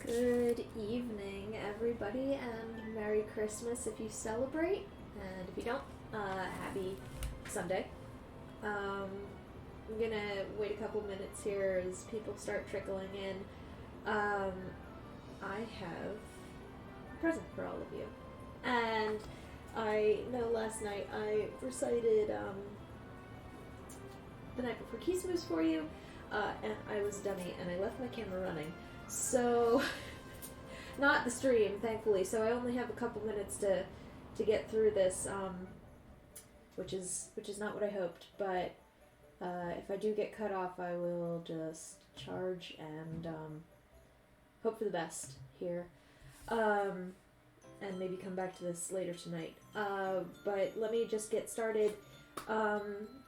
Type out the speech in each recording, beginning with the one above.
Good evening, everybody, and Merry Christmas if you celebrate, and if you don't, Happy Sunday. I'm gonna wait a couple minutes here as people start trickling in. I have a present for all of you, and I know last night I recited The Night Before Christmas for you, and I was a dummy, and I left my camera running. So, not the stream, thankfully. So I only have a couple minutes to get through this, which is not what I hoped. But if I do get cut off, I will just charge and hope for the best here, and maybe come back to this later tonight. But let me just get started.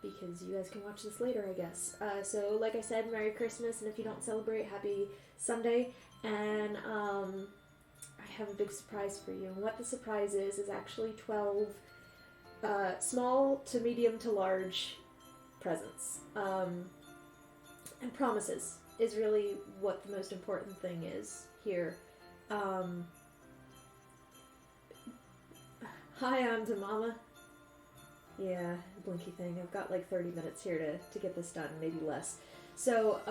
Because you guys can watch this later, I guess. So, like I said, Merry Christmas, and if you don't celebrate, Happy Sunday. And I have a big surprise for you. And what the surprise is actually 12 small to medium to large presents. And promises is really what the most important thing is here. Hi, I'm Mama. Yeah, blinky thing. I've got like 30 minutes here to get this done, maybe less. So,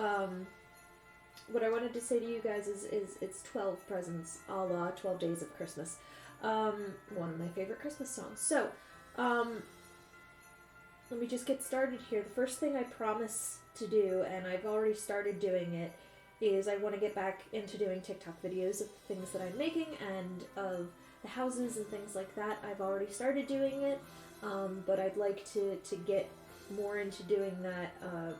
what I wanted to say to you guys is it's 12 presents, a la 12 Days of Christmas. One of my favorite Christmas songs. So, let me just get started here. The first thing I promise to do, and I've already started doing it, is I want to get back into doing TikTok videos of things that I'm making and of the houses and things like that. I've already started doing it. But I'd like to get more into doing that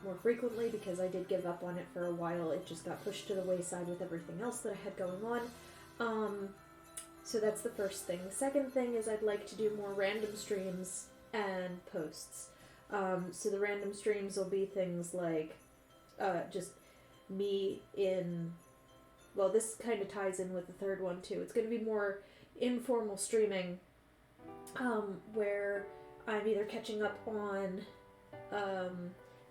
more frequently because I did give up on it for a while. It just got pushed to the wayside with everything else that I had going on. So that's the first thing. The second thing is I'd like to do more random streams and posts. So the random streams will be things like just me in... Well, this kind of ties in with the third one too. It's going to be more informal streaming where I'm either catching up on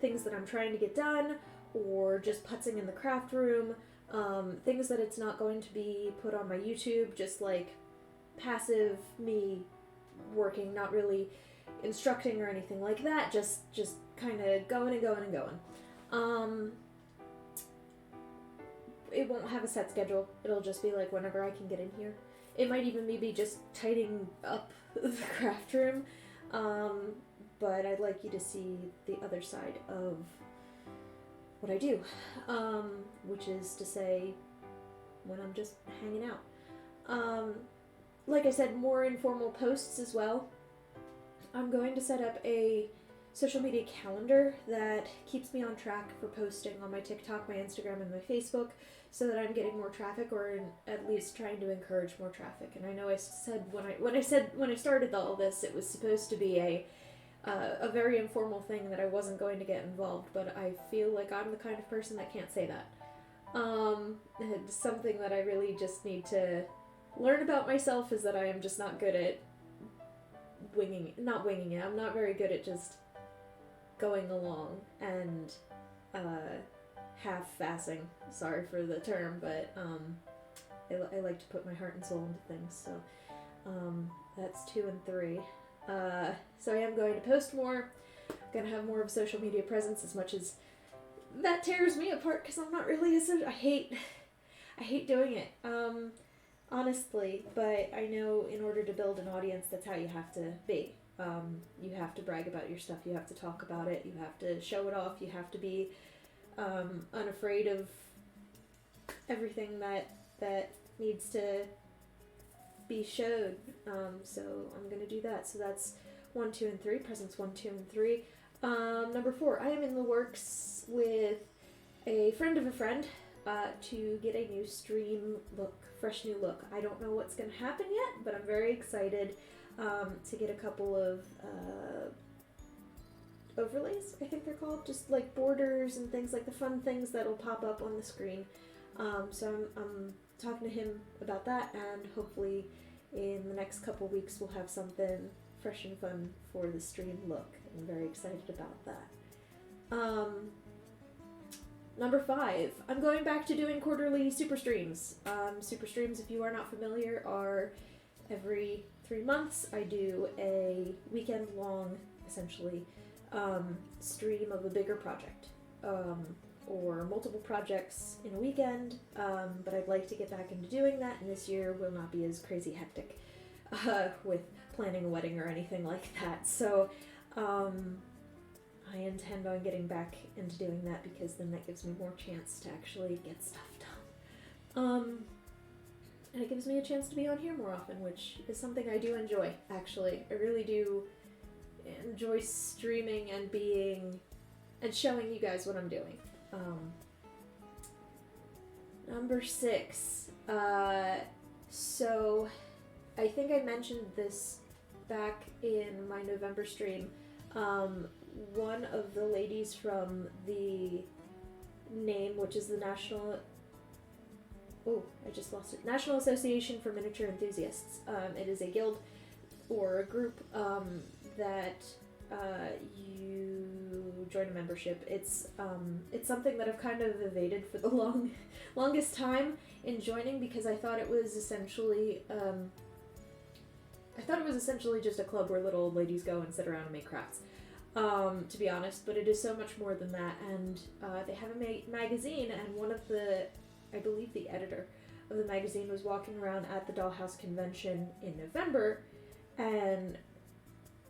things that I'm trying to get done or just putzing in the craft room, things that it's not going to be put on my YouTube, just like passive me working, not really instructing or anything like that, just kind of going and going and going. It won't have a set schedule. It'll just be like whenever I can get in here. It might even be just tidying up the craft room, but I'd like you to see the other side of what I do, which is to say when I'm just hanging out. Like I said, more informal posts as well. I'm going to set up a social media calendar that keeps me on track for posting on my TikTok, my Instagram, and my Facebook, so that I'm getting more traffic, or at least trying to encourage more traffic. And I know I said when I started all this, it was supposed to be a very informal thing that I wasn't going to get involved, but I feel like I'm the kind of person that can't say that. It's something that I really just need to learn about myself is that I am just not good at not winging it. I'm not very good at just going along and half-fassing. Sorry for the term, but I like to put my heart and soul into things. So that's 2 and 3. So I am going to post more. I'm going to have more of a social media presence, as much as that tears me apart because I'm not really I hate doing it. Honestly, but I know in order to build an audience, that's how you have to be. You have to brag about your stuff, you have to talk about it, you have to show it off, you have to be unafraid of everything that needs to be showed. So I'm going to do that. So that's 1, 2, and 3, presents 1, 2, and 3. Number 4, I am in the works with a friend of a friend to get a new stream look, fresh new look. I don't know what's going to happen yet, but I'm very excited to get a couple of overlays, I think they're called, just like borders and things like the fun things that'll pop up on the screen. So I'm talking to him about that, and hopefully in the next couple weeks we'll have something fresh and fun for the stream look. I'm very excited about that. Number 5, I'm going back to doing quarterly super streams. Super streams, if you are not familiar, are every 3 months. I do a weekend long, essentially, stream of a bigger project. Or multiple projects in a weekend, but I'd like to get back into doing that, and this year will not be as crazy hectic with planning a wedding or anything like that. So I intend on getting back into doing that because then that gives me more chance to actually get stuff done. And it gives me a chance to be on here more often, which is something I do enjoy, actually. I really do enjoy streaming and being and showing you guys what I'm doing. Number 6. So I think I mentioned this back in my November stream. One of the ladies from the NAME, which is the National Association for Miniature Enthusiasts. It is a guild or a group that you join a membership. It's something that I've kind of evaded for the longest time in joining because I thought it was essentially just a club where little old ladies go and sit around and make crafts. To be honest, but it is so much more than that. And they have a magazine, and I believe the editor of the magazine was walking around at the Dollhouse convention in November and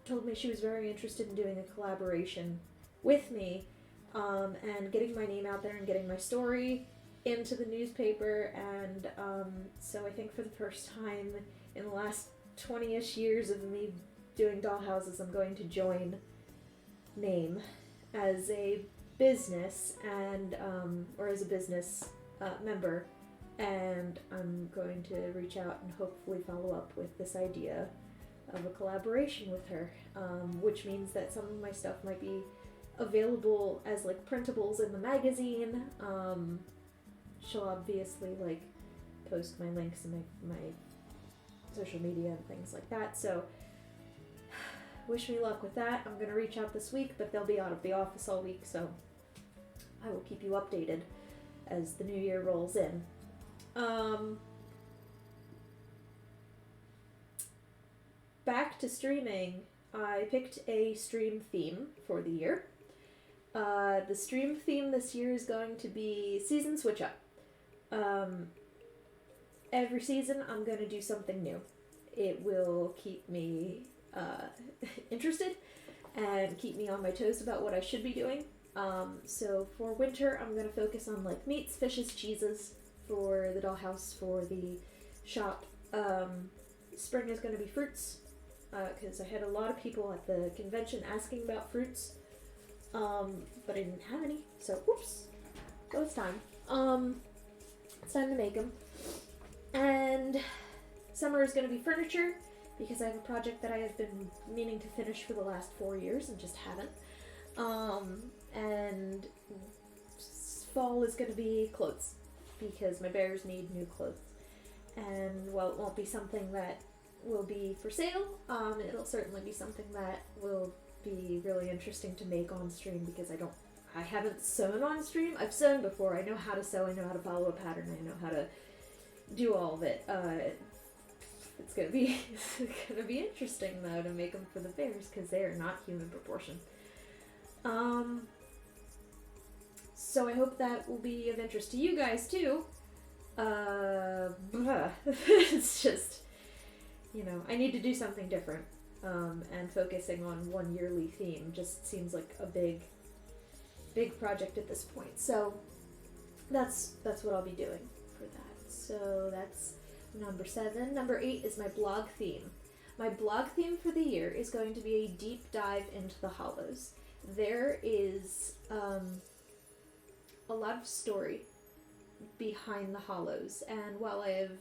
told me she was very interested in doing a collaboration with me, and getting my name out there and getting my story into the newspaper. And so I think for the first time in the last 20-ish years of me doing dollhouses, I'm going to join NAME as a business and or as a business member, and I'm going to reach out and hopefully follow up with this idea of a collaboration with her, which means that some of my stuff might be available as like printables in the magazine. She'll obviously like post my links and my social media and things like that, so wish me luck with that. I'm going to reach out this week, but they'll be out of the office all week, so I will keep you updated as the new year rolls in. Back to streaming, I picked a stream theme for the year. The stream theme this year is going to be season switch up. Every season I'm going to do something new. It will keep me interested and keep me on my toes about what I should be doing. So for winter, I'm going to focus on like meats, fishes, cheeses for the dollhouse, for the shop. Spring is going to be fruits, because I had a lot of people at the convention asking about fruits, but I didn't have any, so whoops. So it's time. It's time to make them. And summer is going to be furniture, because I have a project that I have been meaning to finish for the last 4 years and just haven't. And fall is going to be clothes, because my bears need new clothes. And while it won't be something that will be for sale, it'll certainly be something that will be really interesting to make on stream, because I haven't sewn on stream. I've sewn before. I know how to sew. I know how to follow a pattern. I know how to do all of it. It's gonna be interesting though to make them for the bears, because they are not human proportion. So I hope that will be of interest to you guys too. It's just, I need to do something different. And focusing on one yearly theme just seems like a big project at this point. So that's what I'll be doing for that. So that's number 7. Number 8 is my blog theme. My blog theme for the year is going to be a deep dive into the Hollows. There is a lot of story behind the Hollows, and while I have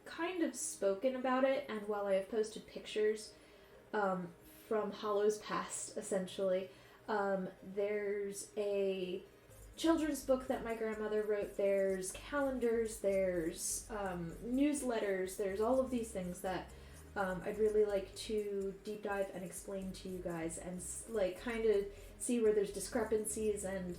kind of spoken about it, and while I have posted pictures from Hollows past, essentially, there's a children's book that my grandmother wrote, there's calendars, there's newsletters, there's all of these things that I'd really like to deep dive and explain to you guys, and kind of see where there's discrepancies and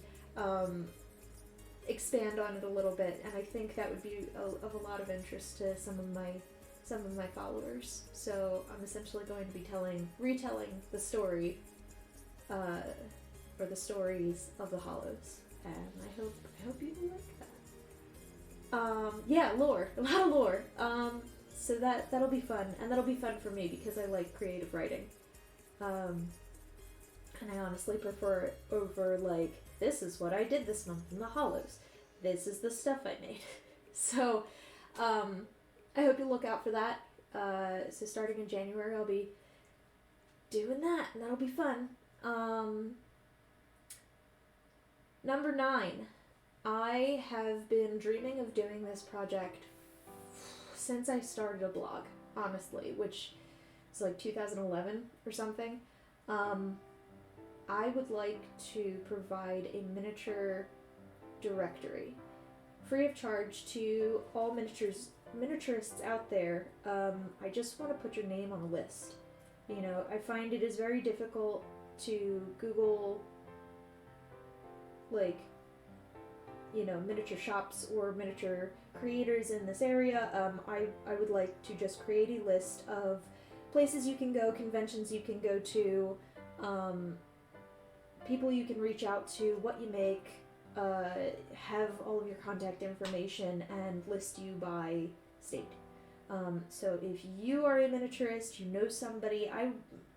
expand on it a little bit, and I think that would be of a lot of interest to some of my followers. So I'm essentially going to be retelling the story, or the stories of the Hollows, and I hope you will like that. Yeah, lore, a lot of lore. So that'll be fun, and that'll be fun for me because I like creative writing. And I honestly prefer it over, like, this is what I did this month in the Hollows. This is the stuff I made. So, I hope you look out for that. So starting in January, I'll be doing that, and that'll be fun. Number 9. I have been dreaming of doing this project since I started a blog, honestly, which is like 2011 or something. I would like to provide a miniature directory, free of charge, to all miniaturists out there. I just want to put your name on a list. You know, I find it is very difficult to Google, like, you know, miniature shops or miniature creators in this area. I would like to just create a list of places you can go, conventions you can go to, people you can reach out to, what you make, have all of your contact information, and list you by state. So if you are a miniaturist, you know somebody,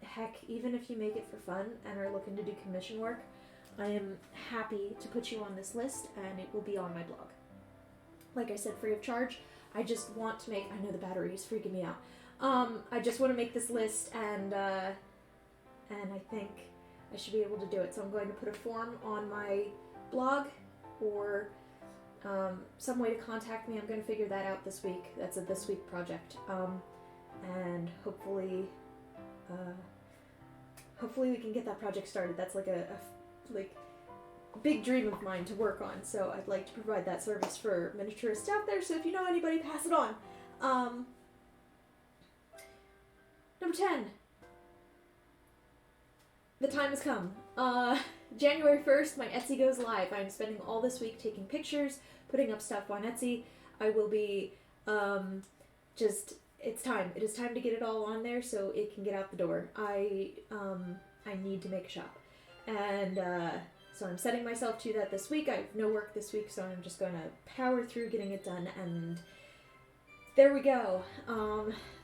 heck, even if you make it for fun and are looking to do commission work, I am happy to put you on this list, and it will be on my blog. Like I said, free of charge. I just want to make, I know the battery is freaking me out. I just want to make this list, and I think I should be able to do it. So I'm going to put a form on my blog, or some way to contact me. I'm going to figure that out this week. That's a this week project. And hopefully we can get that project started. That's like a big dream of mine to work on. So I'd like to provide that service for miniaturists out there. So if you know anybody, pass it on. Number 10. The time has come. January 1st, my Etsy goes live. I'm spending all this week taking pictures, putting up stuff on Etsy. I will be, it's time. It is time to get it all on there so it can get out the door. I need to make a shop. And, so I'm setting myself to that this week. I have no work this week, so I'm just going to power through getting it done, and there we go.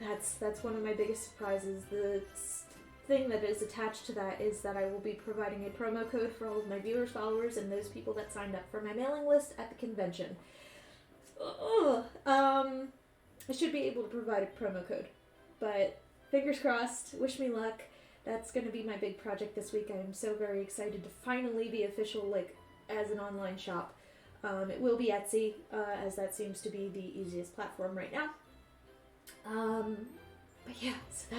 That's one of my biggest surprises. The thing that is attached to that is that I will be providing a promo code for all of my viewers, followers, and those people that signed up for my mailing list at the convention. I should be able to provide a promo code, but fingers crossed, wish me luck. That's going to be my big project this week. I am so very excited to finally be official, like, as an online shop. It will be Etsy, as that seems to be the easiest platform right now. But yeah, so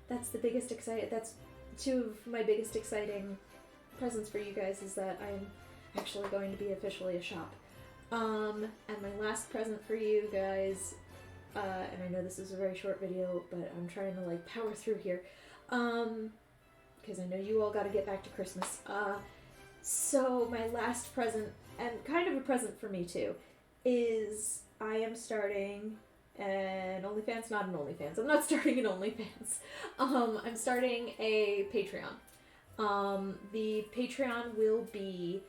that's the biggest that's two of my biggest exciting presents for you guys, is that I'm actually going to be officially a shop. And my last present for you guys, and I know this is a very short video, but I'm trying to, like, power through here, because I know you all got to get back to Christmas. So my last present, and kind of a present for me too, is I am starting an OnlyFans, not an OnlyFans. I'm not starting an OnlyFans. I'm starting a Patreon. The Patreon will be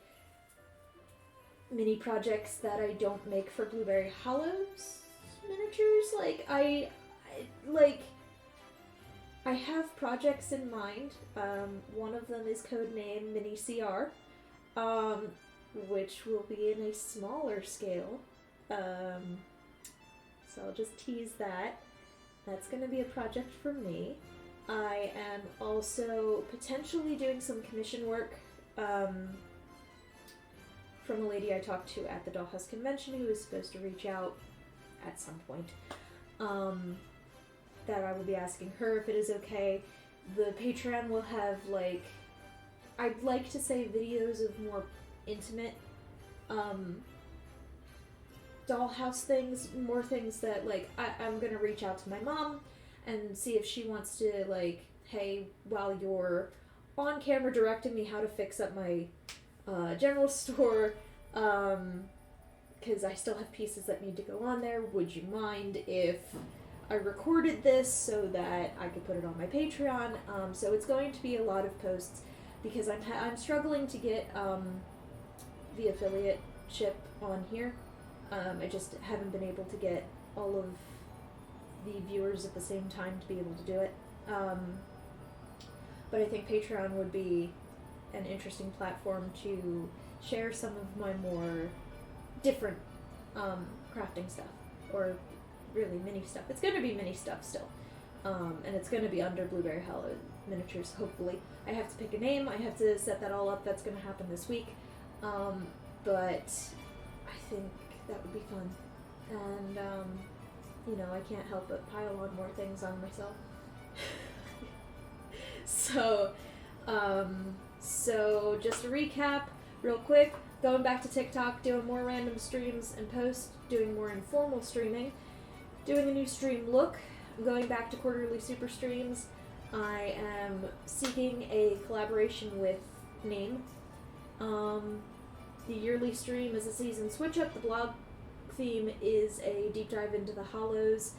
mini projects that I don't make for Blueberry Hollows miniatures. Like, I have projects in mind. One of them is codenamed Mini CR, which will be in a smaller scale. So I'll just tease that. That's going to be a project for me. I am also potentially doing some commission work from a lady I talked to at the Dollhouse Convention, who is supposed to reach out at some point. That I will be asking her if it is okay. The Patreon will have, like, I'd like to say videos of more intimate dollhouse things, more things that, like, I'm gonna reach out to my mom and see if she wants to, like, hey, while you're on camera directing me how to fix up my general store, because I still have pieces that need to go on there. Would you mind if I recorded this so that I could put it on my Patreon? So it's going to be a lot of posts because I'm struggling to get the affiliate ship on here. I just haven't been able to get all of the viewers at the same time to be able to do it. But I think Patreon would be an interesting platform to share some of my more different crafting stuff, or really mini stuff. It's going to be mini stuff still, and it's going to be under Blueberry Hollow Miniatures, hopefully. I have to pick a name, I have to set that all up, that's going to happen this week, but I think that would be fun, and, you know, I can't help but pile on more things on myself. So just to recap, real quick, going back to TikTok, doing more random streams and posts, doing more informal streaming, doing a new stream look, going back to quarterly super streams. I am seeking a collaboration with Name. The yearly stream is a season switch up. The blog theme is a deep dive into the Hollows.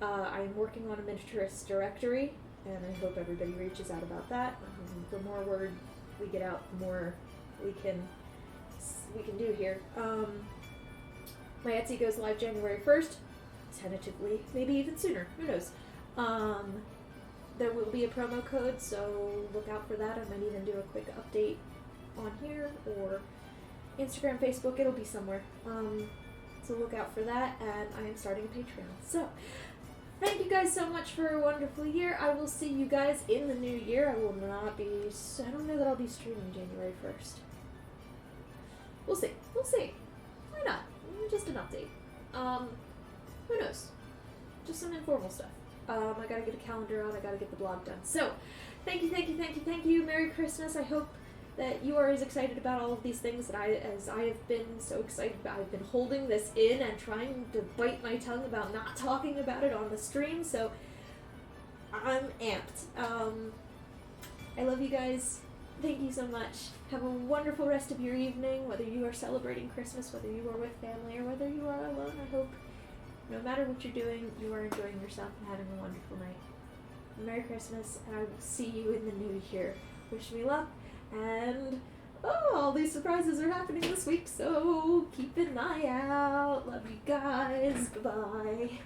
I am working on a miniaturist directory, and I hope everybody reaches out about that. The more word we get out, the more we can do here. My Etsy goes live January 1st, tentatively, maybe even sooner, who knows. There will be a promo code, so look out for that. I might even do a quick update on here, or Instagram, Facebook, it'll be somewhere. So look out for that, and I am starting a Patreon. So, thank you guys so much for a wonderful year. I will see you guys in the new year. I don't know that I'll be streaming January 1st. We'll see. Why not? Just an update. Who knows? Just some informal stuff. I gotta get a calendar on, I gotta get the blog done. So, thank you. Merry Christmas. I hope that you are as excited about all of these things as I have been so excited about. I've been holding this in and trying to bite my tongue about not talking about it on the stream, so I'm amped. I love you guys. Thank you so much. Have a wonderful rest of your evening, whether you are celebrating Christmas, whether you are with family, or whether you are alone. I hope no matter what you're doing, you are enjoying yourself and having a wonderful night. Merry Christmas, and I will see you in the new year. Wish me luck, and all these surprises are happening this week, so keep an eye out. Love you guys. Bye-bye.